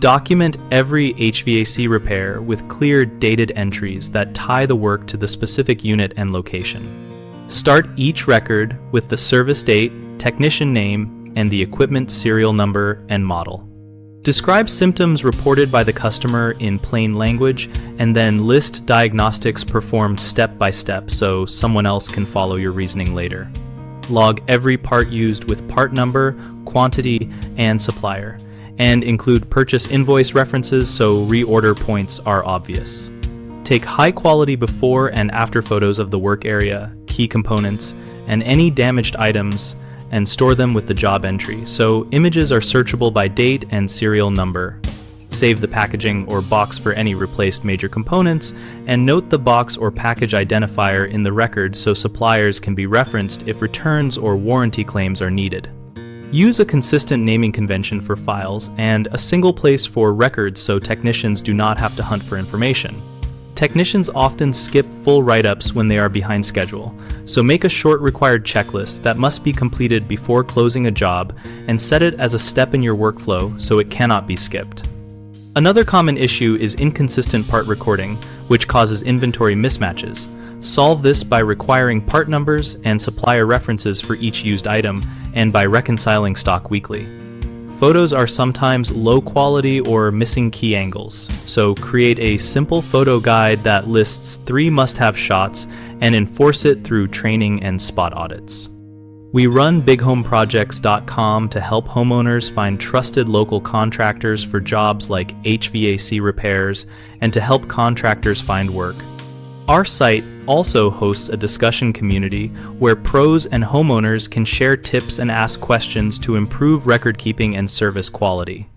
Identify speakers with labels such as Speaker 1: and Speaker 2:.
Speaker 1: Document every HVAC repair with clear dated entries that tie the work to the specific unit and location. Start each record with the service date, technician name, and the equipment serial number and model. Describe symptoms reported by the customer in plain language, and then list diagnostics performed step by step so someone else can follow your reasoning later. Log every part used with part number, quantity, and supplier, and include purchase invoice references so reorder points are obvious. Take high-quality before and after photos of the work area, key components, and any damaged items, and store them with the job entry so images are searchable by date and serial number. Save the packaging or box for any replaced major components, and note the box or package identifier in the record so suppliers can be referenced if returns or warranty claims are needed. Use a consistent naming convention for files and a single place for records so technicians do not have to hunt for information. Technicians often skip full write-ups when they are behind schedule, so make a short required checklist that must be completed before closing a job and set it as a step in your workflow so it cannot be skipped. Another common issue is inconsistent part recording, which causes inventory mismatches. Solve this by requiring part numbers and supplier references for each used item and by reconciling stock weekly. Photos are sometimes low quality or missing key angles, so create a simple photo guide that lists 3 must-have shots and enforce it through training and spot audits. We run bighomeprojects.com to help homeowners find trusted local contractors for jobs like HVAC repairs and to help contractors find work. Our site also hosts a discussion community where pros and homeowners can share tips and ask questions to improve record keeping and service quality.